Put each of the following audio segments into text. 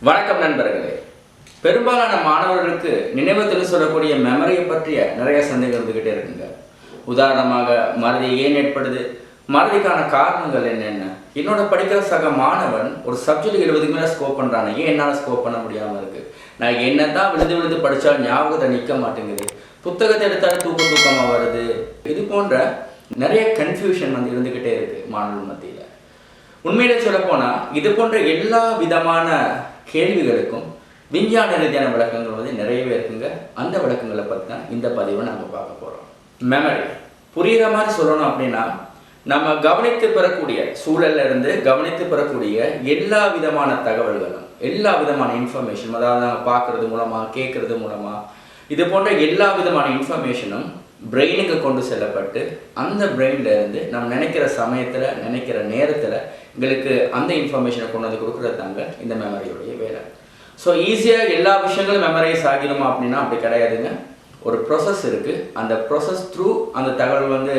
வணக்கம் நண்பர்களே. பெரும்பாலான மாணவர்களுக்கு நினைவகத்தில் சொல்லக்கூடிய மெமரியை பற்றிய நிறைய சந்தேகம் இருந்துகிட்டே இருக்குங்க. உதாரணமாக மறதி ஏன் ஏற்படுது, மறதிக்கான காரணங்கள் என்னென்ன, என்னோட படிக்கிற சக மாணவன் ஒரு சப்ஜெக்ட் 70க்கு மேலே ஸ்கோப் பண்ணுறாங்க, ஏன் என்னால் ஸ்கோப் பண்ண முடியாமல் இருக்குது, நான் என்ன தான் விழுந்து படித்தால் ஞாபகத்தை நிற்க மாட்டேங்குது, புத்தகத்தை எடுத்தாலும் தூக்கமாக வருது, இது போன்ற நிறைய கன்ஃபியூஷன் இருந்துக்கிட்டே இருக்குது மாணவர்கள் மத்தியில். உண்மையிலே சொல்லப்போனால் இது போன்ற எல்லா விதமான கேள்விகளுக்கும் விஞ்ஞான ரீதியான விளக்கங்கள் நிறையவே இருக்குங்க. அந்த விளக்கங்களை பற்றி தான் இந்த பதிவை நாங்கள் பார்க்க போகிறோம். மெமரி புரிகிற மாதிரி சொல்லணும் அப்படின்னா, நம்ம கவனித்து பெறக்கூடிய சூழல்ல இருந்து கவனித்து பெறக்கூடிய எல்லா விதமான தகவல்களும், எல்லா விதமான இன்ஃபர்மேஷன், அதாவது நாங்கள் பார்க்கறது மூலமாக, கேட்கறது மூலமாக, இது போன்ற எல்லா விதமான இன்ஃபர்மேஷனும் பிரெயினுக்கு கொண்டு செல்லப்பட்டு அந்த பிரெயின்ல இருந்து நம்ம நினைக்கிற சமயத்தில், நினைக்கிற நேரத்தில் எங்களுக்கு அந்த இன்ஃபர்மேஷனை கொண்டு வந்து கொடுக்குறது தாங்க இந்த மெமரியோடைய வேலை. ஸோ ஈஸியாக எல்லா விஷயங்களும் மெமரைஸ் ஆகிடுமா அப்படின்னா அப்படி கிடையாதுங்க. ஒரு ப்ராசஸ் இருக்குது. அந்த ப்ராசஸ் த்ரூ அந்த தகவல்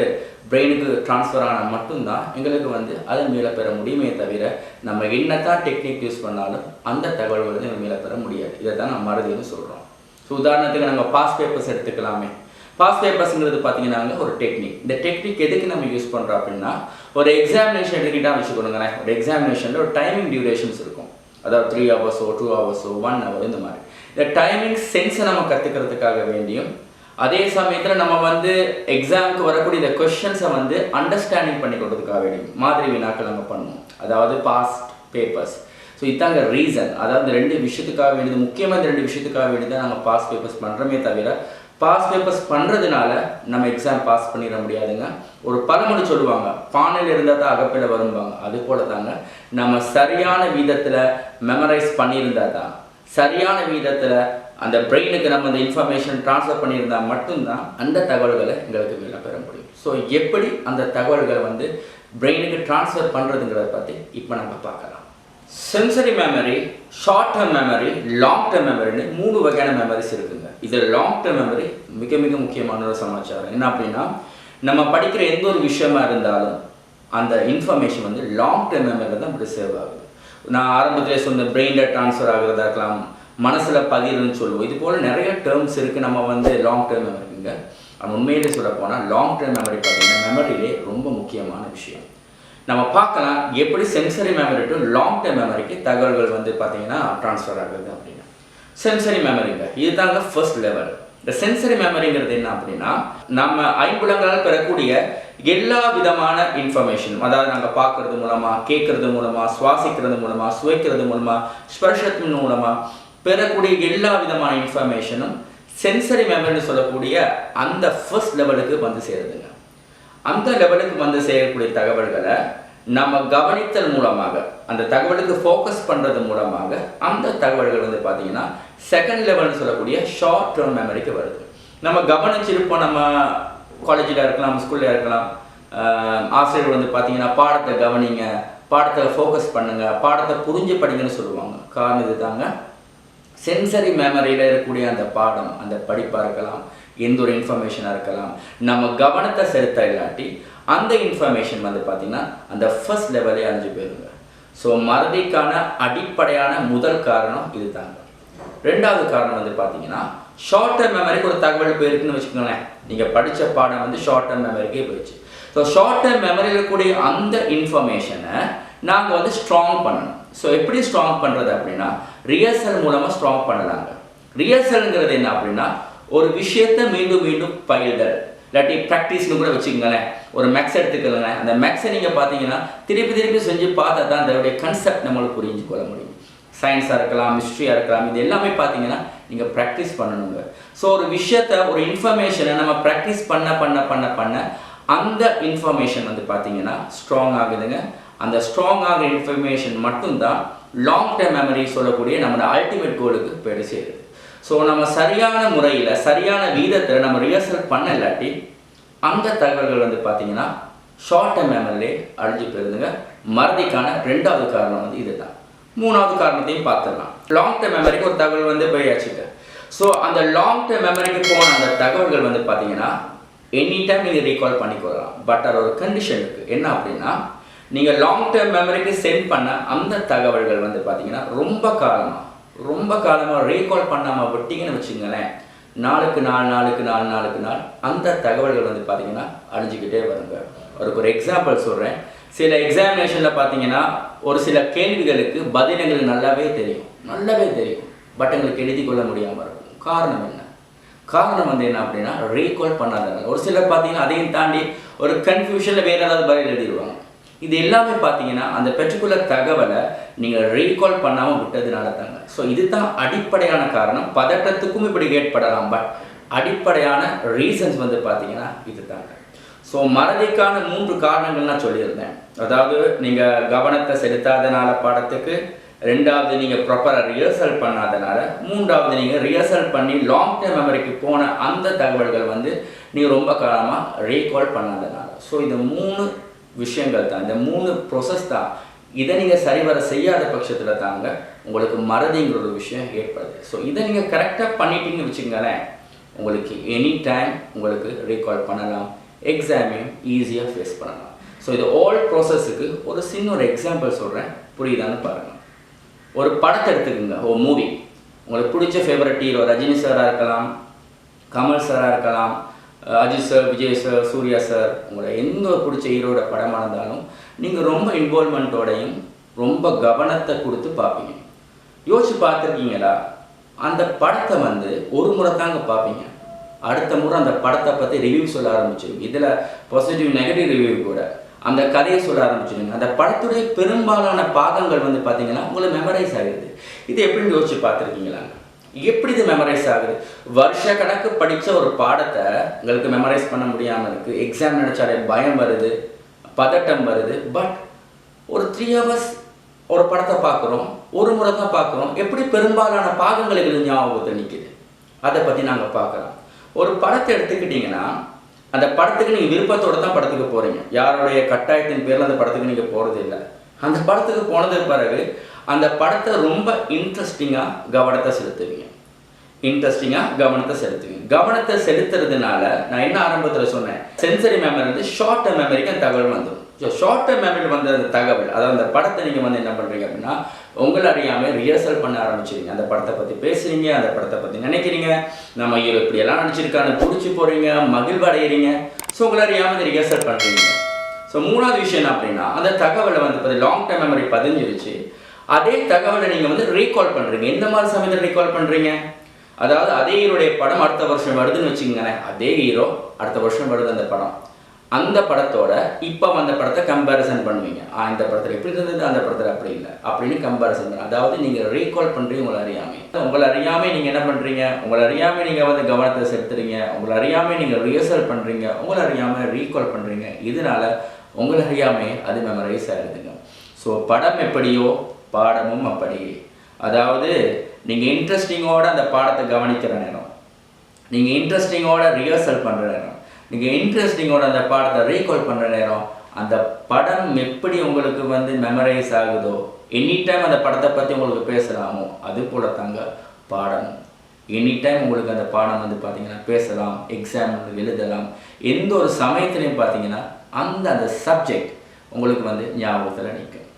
பிரெயினுக்கு ட்ரான்ஸ்ஃபர் ஆனால் மட்டும்தான் எங்களுக்கு அதை மீள பெற முடியுமே தவிர நம்ம என்னத்தான் டெக்னிக் யூஸ் பண்ணாலும் அந்த தகவல்கள் மீள பெற முடியாது. இதை தான் நம்ம மறதின்னு சொல்கிறோம். ஸோ உதாரணத்துக்கு நாங்கள் பாஸ் பேப்பர்ஸ் எடுத்துக்கலாமே. பாஸ் பேப்பர்ஸுங்கிறது பார்த்தீங்கன்னா ஒரு டெக்னிக். இந்த டெக்னிக் எதுக்கு நம்ம யூஸ் பண்ணுறோம் அப்படின்னா, ஒரு எக்ஸாமினேஷன் எடுத்துக்கிட்டால் வச்சுக்கணுங்களேன். ஒரு எக்ஸாமினேஷனில் ஒரு டைமிங் டியூரேஷன்ஸ் இருக்கும். அதாவது 3 hours 2 hours 1 hour இந்த மாதிரி. இந்த டைமிங் சென்ஸை நம்ம கற்றுக்கிறதுக்காக வேண்டியும், அதே சமயத்தில் நம்ம எக்ஸாமுக்கு வரக்கூடிய இந்த கொஷின்ஸை அண்டர்ஸ்டாண்டிங் பண்ணி கொடுறதுக்காக வேண்டியும் மாதிரி வினாக்கள் நம்ம பண்ணுவோம். அதாவது பாஸ்ட் பேப்பர்ஸ். ஸோ இதாங்க ரீசன். அதாவது 2 விஷயத்துக்காக வேண்டியது, முக்கியமாக இந்த 2 விஷயத்துக்காக வேண்டியது தான் நாங்கள் பாஸ் பேப்பர்ஸ் பண்ணுறோமே தவிர பாஸ் பேப்பர்ஸ் பண்ணுறதுனால நம்ம எக்ஸாம் பாஸ் பண்ணிட முடியாதுங்க. ஒரு பழமொழி சொல்லுவாங்க, பானையில் இருந்தால் தான் அகப்பையில் வரும்பாங்க. அது போல தாங்க நம்ம சரியான விதத்தில் மெமரைஸ் பண்ணியிருந்தால் தான், சரியான விதத்தில் அந்த பிரெயினுக்கு நம்ம அந்த இன்ஃபர்மேஷன் ட்ரான்ஸ்ஃபர் பண்ணியிருந்தால் மட்டும்தான் அந்த தகவல்களை எங்களுக்கு மீள பெற முடியும். ஸோ எப்படி அந்த தகவல்களை பிரெயினுக்கு ட்ரான்ஸ்ஃபர் பண்ணுறதுங்கிறத பற்றி இப்போ நம்ம பார்க்கலாம். Sensory memory, short term memory, long term மெமரின்னு 3 வகையான மெமரிஸ் இருக்குங்க. இதில் லாங் டேர்ம் மெமரி மிக மிக முக்கியமான ஒரு சமாச்சாரம். என்ன அப்படின்னா, நம்ம படிக்கிற எந்த ஒரு விஷயமா இருந்தாலும் அந்த இன்ஃபர்மேஷன் லாங் டேர்ம் மெமரியில் தான் சேவ் ஆகுது. நான் ஆரம்பத்திலே சொன்ன பிரெயினில் ட்ரான்ஸ்ஃபர் ஆகுறதா இருக்கலாம், மனசில் பதிருன்னு சொல்லுவோம். இது போல் நிறைய டேர்ம்ஸ் இருக்குது. நம்ம லாங் டேர்ம் மெமரிங்க. ஆனால் உண்மையிலே சொல்ல போனால் லாங் டேர்ம் மெமரி பார்த்தீங்கன்னா மெமரியிலே ரொம்ப முக்கியமான விஷயம். நம்ம பார்க்கலாம் எப்படி sensory memory to long term மெமரிக்கு தகவல்கள் பார்த்தீங்கன்னா ட்ரான்ஸ்ஃபர் ஆகுது அப்படின்னு. சென்சரி மெமரிங்க இதுதாங்க ஃபர்ஸ்ட் லெவல். இந்த சென்சரி மெமரிங்கிறது என்ன அப்படின்னா, நம்ம ஐம்புலங்களால் பெறக்கூடிய எல்லா விதமான இன்ஃபர்மேஷன், அதாவது நாங்கள் பார்க்கறது மூலமாக, கேட்கறது மூலமாக, சுவாசிக்கிறது மூலமாக, சுவைக்கிறது மூலமாக, ஸ்பர்ஷத்தின் மூலமாக பெறக்கூடிய எல்லா விதமான இன்ஃபர்மேஷனும் சென்சரி மெமரின்னு சொல்லக்கூடிய அந்த ஃபர்ஸ்ட் லெவலுக்கு சேருதுங்க. அந்த லெவலுக்கு செய்யக்கூடிய தகவல்களை நம்ம கவனித்தல் மூலமாக, அந்த தகவலுக்கு ஃபோக்கஸ் பண்ணுறது மூலமாக அந்த தகவல்கள் பார்த்தீங்கன்னா செகண்ட் லெவல்னு சொல்லக்கூடிய ஷார்ட் டேர்ம் மெமரிக்கு வருது. நம்ம கவனிச்சிருப்போம், நம்ம காலேஜில் இருக்கலாம், ஸ்கூலில் இருக்கலாம், ஆசிரியர்கள் பார்த்தீங்கன்னா பாடத்தை கவனிங்க, பாடத்தை ஃபோக்கஸ் பண்ணுங்கள், பாடத்தை புரிஞ்சு படிங்கன்னு சொல்லுவாங்க. காரணம் இது தாங்க, சென்சரி மெமரியில் இருக்கக்கூடிய அந்த பாடம், அந்த படிப்பாக இருக்கலாம், எந்த ஒரு இன்ஃபர்மேஷனாக இருக்கலாம், நம்ம கவனத்தை செலுத்த இல்லாட்டி அந்த இன்ஃபர்மேஷன் பார்த்தீங்கன்னா அந்த ஃபர்ஸ்ட் லெவலே அழிஞ்சு போயிருங்க. ஸோ மறதிக்கான அடிப்படையான முதல் காரணம் இது தாங்க. 2வது காரணம் பார்த்தீங்கன்னா, ஷார்ட் டேர்ம் மெமரிக்கு ஒரு தகவல் போயிருக்குன்னு வச்சுக்கோங்களேன். நீங்கள் படித்த பாடம் ஷார்ட் டேர்ம் மெமரிக்கே போயிடுச்சு. ஸோ ஷார்ட் டேர்ம் மெமரியில் இருக்கக்கூடிய அந்த இன்ஃபர்மேஷனை நாங்கள் ஸ்ட்ராங் பண்ணணும். ஸோ எப்படி ஸ்ட்ராங் பண்ணுறது அப்படின்னா, ரிஹர்சல் மூலமாக ஸ்ட்ராங் பண்ணலாங்க. ரிஹர்சல்ங்கிறது என்ன அப்படின்னா, ஒரு விஷயத்தை மீண்டும் மீண்டும் பயில்தல், இல்லாட்டி ப்ராக்டிஸ்னு கூட வச்சுக்கோங்களேன். ஒரு மேக்ஸ் எடுத்துக்கலங்க, அந்த மேக்ஸை நீங்கள் பார்த்தீங்கன்னா திருப்பி செஞ்சு பார்த்தா தான் அதோடைய கன்செப்ட் நம்மளுக்கு புரிஞ்சு கொள்ள முடியும். சயின்ஸாக இருக்கலாம், ஹிஸ்ட்ரியாக இருக்கலாம், இது எல்லாமே பார்த்தீங்கன்னா நீங்கள் ப்ராக்டிஸ் பண்ணணுங்க. ஸோ ஒரு விஷயத்தை, ஒரு இன்ஃபர்மேஷனை நம்ம ப்ராக்டிஸ் பண்ண அந்த இன்ஃபர்மேஷன் பார்த்தீங்கன்னா ஸ்ட்ராங் ஆகுதுங்க. அந்த ஸ்ட்ராங் ஆகிற இன்ஃபர்மேஷன் மட்டும்தான் லாங் டேர்ம் மெமரி சொல்லக்கூடிய நம்மளோட அல்டிமேட் கோலுக்கு போய்ட்டு சேருது. ஸோ நம்ம சரியான முறையில், சரியான வீதத்தில் நம்ம ரிஹர்சல் பண்ண இல்லாட்டி அந்த தகவல்கள் பார்த்தீங்கன்னா ஷார்ட் டேர்ம் மெமரியிலே அழிஞ்சு போயிருதுங்க. மறதிக்கான 2வது காரணம் இது தான். 3வது காரணத்தையும் பார்த்துடலாம். லாங் டேர்ம் மெமரிக்கு ஒரு தகவல் போயாச்சுங்க. ஸோ அந்த லாங் டேர்ம் மெமரிக்கு போன அந்த தகவல்கள் பார்த்தீங்கன்னா எனி டைம் நீங்கள் ரீகால் பண்ணிக்கொள்ளலாம். பட் அது ஒரு கண்டிஷன் இருக்குது. என்ன அப்படின்னா, நீங்கள் லாங் டேர்ம் மெமரிக்கு சென்ட் பண்ண அந்த தகவல்கள் பார்த்தீங்கன்னா ரொம்ப காலமாக ரொம்ப காலமாக ரீகால் பண்ணாமல் விட்டிங்கன்னு வச்சுங்களேன், நாளுக்கு நாள் அந்த தகவல்கள் வந்து பார்த்தீங்கன்னா அழிஞ்சிக்கிட்டே வருங்க. ஒரு எக்ஸாம்பிள் சொல்கிறேன். சில எக்ஸாமினேஷனில் பார்த்தீங்கன்னா ஒரு சில கேள்விகளுக்கு பதில் எங்களுக்கு நல்லாவே தெரியும், பட் எங்களுக்கு எழுதி கொள்ள முடியாமல் இருக்கும். காரணம் என்ன? காரணம் வந்து என்ன அப்படின்னா ரீகால் பண்ணாதனால. ஒரு சிலர் பார்த்தீங்கன்னா அதையும் தாண்டி ஒரு கன்ஃபியூஷனில் வேறு ஏதாவது பதில் எழுதிடுவாங்க. இது எல்லாமே பார்த்தீங்கன்னா அந்த பெர்டிகுலர் தகவலை நீங்கள் ரீகால் பண்ணாமல் விட்டதுனால தாங்க. ஸோ இதுதான் அடிப்படையான காரணம். பதட்டத்துக்கும் இப்படி ஏற்படலாம், பட் அடிப்படையான ரீசன்ஸ் வந்து பார்த்தீங்கன்னா இது தாங்க. ஸோ மறதிக்கான 3 காரணங்கள் நான் சொல்லியிருந்தேன். அதாவது நீங்கள் கவனத்தை செலுத்தாதனால பாடத்துக்கு, 2வது நீங்கள் ப்ராப்பராக ரிஹர்சல் பண்ணாதனால, 3வது நீங்கள் ரிஹர்சல் பண்ணி லாங் டேர்ம் மெமரிக்கு போன அந்த தகவல்கள் வந்து நீங்கள் ரொம்ப காலமாக ரீகால் பண்ணாதனால. ஸோ இந்த 3 விஷயங்கள் தான், இந்த 3 ப்ரொசஸ் தான். இதை நீங்கள் சரிவர செய்யாத பட்சத்தில் தாங்க உங்களுக்கு மறதிங்கிற ஒரு விஷயம் ஏற்படுது. ஸோ இதை நீங்கள் கரெக்டாக பண்ணிட்டீங்கன்னு வச்சுங்களேன், உங்களுக்கு எனி டைம் உங்களுக்கு ரீகால் பண்ணலாம், எக்ஸாமையும் ஈஸியாக ஃபேஸ் பண்ணலாம். ஸோ இது ஆல் ப்ராசஸுக்கு ஒரு சின்ன ஒரு எக்ஸாம்பிள் சொல்கிறேன், புரியுதான்னு பாருங்கள். ஒரு படத்தை எடுத்துக்கோங்க, ஒரு மூவி. உங்களுக்கு பிடிச்ச ஃபேவரட் ஹீரோ ரஜினி சாராக இருக்கலாம், கமல் சாராக இருக்கலாம், Ajith sir, Vijay sir, Suriya sir, உங்களை எந்த ஒரு பிடிச்ச ஹீரோட படமாக இருந்தாலும் நீங்கள் ரொம்ப இன்வால்மெண்ட்டோடையும் ரொம்ப கவனத்தை கொடுத்து பார்ப்பீங்க. யோசிச்சு பார்த்துருக்கீங்களா? அந்த படத்தை வந்து ஒரு முறை தாங்க பார்ப்பீங்க, அடுத்த முறை அந்த படத்தை பற்றி ரிவ்யூ சொல்ல ஆரம்பிச்சிருங்க. இதில் பாசிட்டிவ் நெகட்டிவ் ரிவ்யூ கூட அந்த கதையை சொல்ல ஆரம்பிச்சிருங்க. அந்த படத்துடைய பெரும்பாலான பாகங்கள் வந்து பார்த்தீங்கன்னா உங்களுக்கு மெமரைஸ் ஆகிடுது. இது எப்படின்னு யோசிச்சு பார்த்துருக்கீங்களா? எப்படி இது மெமரைஸ் ஆகுது? வருஷ கணக்கு படித்த ஒரு பாடத்தை உங்களுக்கு மெமரைஸ் பண்ண முடியாமல் இருக்குது. எக்ஸாம் நினச்சாலே பயம் வருது, பதட்டம் வருது. பட் ஒரு 3 hours ஒரு படத்தை பார்க்குறோம், ஒரு முறை தான் பார்க்குறோம். எப்படி பெரும்பாலான பாகங்கள் எங்களுக்கு ஞாபகத்தை நிற்குது, அதை பற்றி நாங்கள் பார்க்கலாம். ஒரு படத்தை எடுத்துக்கிட்டிங்கன்னா அந்த படத்துக்கு நீங்கள் விருப்பத்தோடு தான் படத்துக்கு போகிறீங்க, யாருடைய கட்டாயத்தின் பேரில் அந்த படத்துக்கு நீங்கள் போகிறது இல்லை. அந்த படத்துக்கு போனதுக்கு பிறகு அந்த படத்தை ரொம்ப இன்ட்ரெஸ்டிங்காக கவனத்தை செலுத்துவீங்க. கவனத்தை செலுத்துறதுனால நான் என்ன ஆரம்பத்தில் சொன்னேன், சென்சரி மெமரி வந்து ஷார்ட் டேர்ம் மெமரிக்கு அந்த தகவல் வந்துடும். ஸோ ஷார்ட் டேர்ம் மெமரியில் வந்த அந்த தகவல், அதாவது அந்த படத்தை நீங்கள் வந்து என்ன பண்ணுறீங்க அப்படின்னா உங்களை அறியாமல் ரிஹர்சல் பண்ண ஆரம்பிச்சிருங்க. அந்த படத்தை பற்றி பேசுகிறீங்க, அந்த படத்தை பற்றி நினைக்கிறீங்க, நம்ம ஹீரோ இப்படியெல்லாம் நினச்சிருக்கான்னு பிடிச்சி போகிறீங்க, மகிழ்வு அடைகிறீங்க. ஸோ உங்களை அறியாமல் ரிஹர்சல் பண்ணுறீங்க. ஸோ 3வது விஷயம் என்ன அப்படின்னா அந்த தகவலை வந்து லாங் டேர்ம் மெமரி பதிஞ்சிருச்சு. அதே தகவலை நீங்கள் வந்து ரீகால் பண்ணுறீங்க. எந்த மாதிரி சமயத்தில் ரீகால் பண்ணுறீங்க? அதாவது அதே ஹீரோடைய படம் அடுத்த வருஷம் வருதுன்னு வச்சுக்கோங்களேன், அதே ஹீரோ அடுத்த வருஷம் வருது அந்த படம், அந்த படத்தோட இப்போ அந்த படத்தை கம்பேரிசன் பண்ணுவீங்க. இந்த படத்தில் எப்படி இருந்தது, அந்த படத்தில் அப்படி இல்லை அப்படின்னு கம்பேரிசன் பண்ண. அதாவது நீங்கள் ரீகால் பண்ணுறீங்க உங்களை அறியாமல் நீங்கள் என்ன பண்ணுறீங்க, உங்களை அறியாமல் நீங்கள் வந்து கவனத்தை செலுத்துறீங்க, உங்களை அறியாமல் நீங்கள் ரிஹர்சல் பண்ணுறீங்க, உங்களை அறியாமல் ரீகால் பண்ணுறீங்க. இதனால உங்களை அறியாமல் அது மெமரைஸ் ஆகிடுதுங்க. ஸோ படம் எப்படியோ பாடமும் அப்படியே. அதாவது நீங்கள் இன்ட்ரெஸ்டிங்கோட அந்த பாடத்தை கவனிக்கிற நேரம், நீங்கள் இன்ட்ரெஸ்டிங்கோட ரிஹர்சல் பண்ணுற நேரம், நீங்கள் இன்ட்ரெஸ்டிங்கோட அந்த பாடத்தை ரீகால் பண்ணுற நேரம், அந்த படம் எப்படி உங்களுக்கு வந்து மெமரைஸ் ஆகுதோ, எனி டைம் அந்த படத்தை பற்றி உங்களுக்கு பேசலாமோ, அது போல தாங்க பாடம். எனி டைம் உங்களுக்கு அந்த பாடம் வந்து பார்த்தீங்கன்னா பேசலாம், எக்ஸாம் எழுதலாம். எந்த ஒரு சமயத்துலையும் பார்த்தீங்கன்னா அந்த சப்ஜெக்ட் உங்களுக்கு வந்து ஞாபகத்தில் நிற்கும்.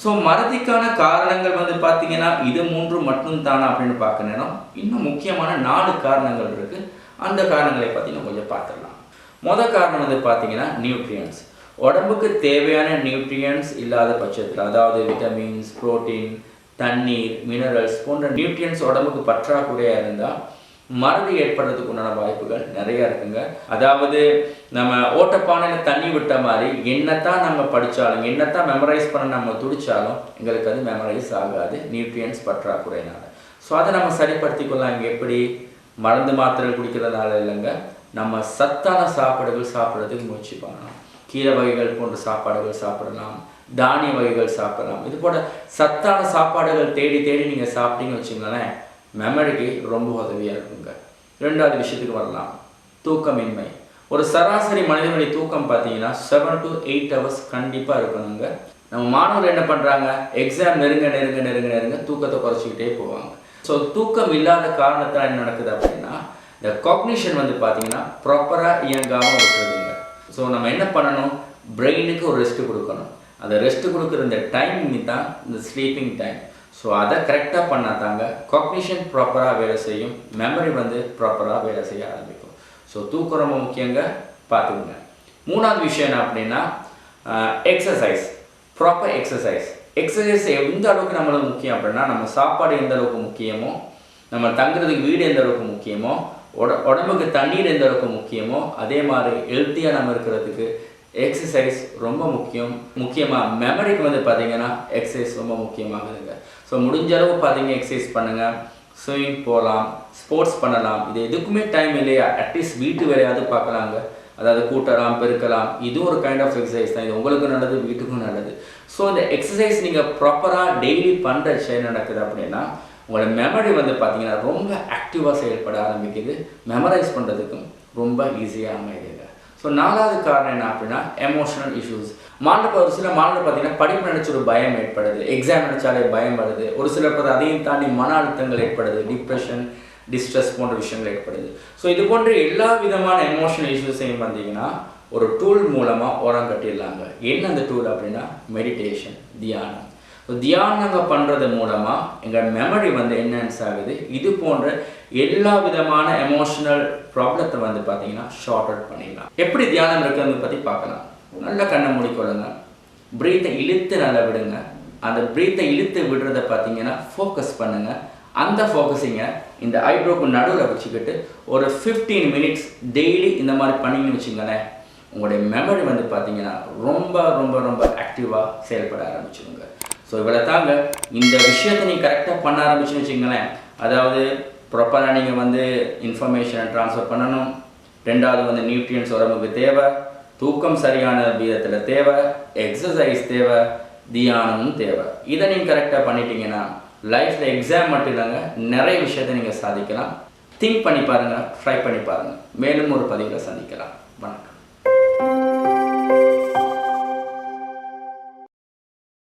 ஸோ மறதிக்கான காரணங்கள் வந்து பார்த்தீங்கன்னா இது 3 மட்டும் தானா அப்படின்னு பார்க்கணும். இன்னும் முக்கியமான 4 காரணங்கள் இருக்குது. அந்த காரணங்களை பற்றி நம்ம கொஞ்சம் பார்த்துடலாம். மொதல் காரணம் வந்து பார்த்தீங்கன்னா நியூட்ரியன்ஸ். உடம்புக்கு தேவையான நியூட்ரியன்ஸ் இல்லாத பட்சத்தில், அதாவது விட்டமின்ஸ், புரோட்டீன், தண்ணீர், மினரல்ஸ் போன்ற நியூட்ரியன்ஸ் உடம்புக்கு பற்றாக்குறையாக இருந்தால் மறதி ஏற்படுறதுக்கு உண்டான வாய்ப்புகள் நிறையா இருக்குங்க. அதாவது நம்ம ஓட்டப்பானையில் தண்ணி விட்ட மாதிரி என்னத்தான் நம்ம படித்தாலும், என்னத்தான் மெமரைஸ் பண்ண நம்ம துடித்தாலும் எங்களுக்கு அது மெமரைஸ் ஆகாது, நியூட்ரியன்ஸ் பற்றாக்குறையினால. ஸோ அதை நம்ம சரிப்படுத்திக்கொள்ளலாம். இங்கே எப்படி? மருந்து மாத்திரை குடிக்கிறதுனால இல்லைங்க, நம்ம சத்தான சாப்பாடுகள் சாப்பிட்றதுக்கு முயற்சி பண்ணலாம். கீரை வகைகள் போன்ற சாப்பாடுகள் சாப்பிடலாம், தானிய வகைகள் சாப்பிடலாம். இது போல சத்தான சாப்பாடுகள் தேடி நீங்கள் சாப்பிட்டீங்கன்னு வச்சுங்களேன், மெமரிக்கு ரொம்ப உதவியாக இருக்குங்க. 2வது விஷயத்துக்கு வரலாம், தூக்கமின்மை. ஒரு சராசரி மனிதனுடைய தூக்கம் பார்த்தீங்கன்னா 7 to 8 hours கண்டிப்பாக இருக்கணுங்க. நம்ம மாணவர்கள் என்ன பண்ணுறாங்க, எக்ஸாம் நெருங்க தூக்கத்தை குறைச்சிக்கிட்டே போவாங்க. ஸோ தூக்கம் இல்லாத காரணத்தால் என்ன நடக்குது அப்படின்னா இந்த காக்னிஷன் வந்து பார்த்தீங்கன்னா ப்ராப்பராக இயங்காமல் விட்டுருதுங்க. ஸோ நம்ம என்ன பண்ணணும், பிரெயினுக்கு ஒரு ரெஸ்ட்டு கொடுக்கணும். அந்த ரெஸ்ட்டு கொடுக்குற இந்த டைமிங் தான் இந்த ஸ்லீப்பிங் டைம். ஸோ அதை கரெக்டாக பண்ணால் தாங்க காக்னிஷன் ப்ராப்பராக வேலை செய்யும், மெமரி வந்து ப்ராப்பராக வேலை செய்ய ஆரம்பிக்கும். ஸோ தூக்கம் ரொம்ப முக்கியங்க, பார்த்துக்குங்க. மூணாவது விஷயம் என்ன அப்படின்னா எக்ஸசைஸ், ப்ராப்பர் எக்ஸசைஸ். எக்ஸசைஸ் எந்த அளவுக்கு நம்மளுக்கு முக்கியம் அப்படின்னா, நம்ம சாப்பாடு எந்த அளவுக்கு முக்கியமோ, நம்ம தங்குறதுக்கு வீடு எந்த அளவுக்கு முக்கியமோ, உடம்புக்கு தண்ணீர் எந்த அளவுக்கு முக்கியமோ, அதே மாதிரி ஹெல்த்தியாக நம்ம இருக்கிறதுக்கு எக்ஸசைஸ் ரொம்ப முக்கியம். முக்கியமாக மெமரிக்கு வந்து பார்த்திங்கன்னா எக்ஸசைஸ் ரொம்ப முக்கியமாகுதுங்க. ஸோ முடிஞ்ச அளவு பார்த்தீங்கன்னா எக்ஸசைஸ் பண்ணுங்கள், ஸ்விம்மிங் போகலாம், ஸ்போர்ட்ஸ் பண்ணலாம். இது எதுக்குமே டைம் இல்லையா, அட்லீஸ்ட் வீட்டு வேலையாவது பார்க்கலாங்க. அதாவது கூட்டலாம், பெருக்கலாம், இது ஒரு கைண்ட் ஆஃப் எக்ஸசைஸ் தான். இது உங்களுக்கும் நல்லது, வீட்டுக்கும் நல்லது. ஸோ இந்த எக்ஸசைஸ் நீங்கள் ப்ராப்பராக டெய்லி பண்ணுற என்ன நடக்குது அப்படின்னா, உங்களோட மெமரி வந்து பார்த்திங்கன்னா ரொம்ப ஆக்டிவாக செயல்பட ஆரம்பிக்குது, மெமரைஸ் பண்ணுறதுக்கும் ரொம்ப ஈஸியாக அமையுதுங்க. ஸோ நாலாவது காரணம் என்ன அப்படின்னா எமோஷனல் இஷ்யூஸ். ஒரு சில மாணவர்கள் பார்த்தீங்கன்னா படிப்பு நினச்சி ஒரு பயம் ஏற்படுது, எக்ஸாம் நினச்சாலே பயம் வருது. ஒரு சிலர் பார்த்து அதையும் தாண்டி மன அழுத்தங்கள் ஏற்படுது, டிப்ரெஷன், டிஸ்ட்ரெஸ் போன்ற விஷயங்கள் ஏற்படுது. ஸோ இது போன்ற எல்லா விதமான எமோஷனல் இஷ்யூஸையும் பார்த்தீங்கன்னா ஒரு டூல் மூலமாக ஓரம் கட்டிடலாங்க. என்ன அந்த டூல் அப்படின்னா மெடிடேஷன், தியானம். ஸோ தியானங்கள் பண்ணுறது மூலமாக எங்கள் மெமரி வந்து என்ஹான்ஸ் ஆகுது. இது போன்ற எல்லா விதமான எமோஷனல் ப்ராப்ளத்தை வந்து பார்த்தீங்கன்னா ஷார்ட் அவுட் பண்ணிடலாம். எப்படி தியானம் இருக்கிறது பற்றி பார்க்கலாம். நல்லா கண்ணை மூடிக்கொள்ளுங்க, ப்ரீத்தை இழுத்து நல்லா விடுங்க. அந்த ப்ரீத்தை இழுத்து விடுறதை பார்த்தீங்கன்னா ஃபோக்கஸ் பண்ணுங்கள். அந்த ஃபோக்கஸிங்கை இந்த ஐப்ரோக்கு நடுவில் வச்சுக்கிட்டு ஒரு 15 மினிட்ஸ் டெய்லி இந்த மாதிரி பண்ணிங்கன்னு வச்சுங்களேன், உங்களுடைய மெமரி வந்து பார்த்தீங்கன்னா ரொம்ப ரொம்ப ரொம்ப ஆக்டிவாக செயல்பட ஆரம்பிச்சுடுங்க. ஸோ இவ்வளோ தாங்க. இந்த விஷயத்தை நீங்கள் கரெக்டாக பண்ண ஆரம்பிச்சுன்னு வச்சுங்களேன், அதாவது ப்ராப்பராக நீங்கள் வந்து இன்ஃபர்மேஷனை ட்ரான்ஸ்ஃபர் பண்ணணும். ரெண்டாவது வந்து நியூட்ரியன்ஸ் உடம்புக்கு தேவை, தூக்கம் சரியான வீதத்தில் தேவை, எக்ஸசைஸ் தேவை, தியானமும் தேவை. இதை நீங்கள் கரெக்டாக பண்ணிட்டீங்கன்னா லைஃப்பில் எக்ஸாம் மட்டும் இல்லைங்க, நிறைய விஷயத்தை நீங்கள் சாதிக்கலாம். திங்க் பண்ணி பாருங்கள், ட்ரை பண்ணி பாருங்கள். மேலும் ஒரு பதிவில் சந்திக்கலாம். வணக்கம்.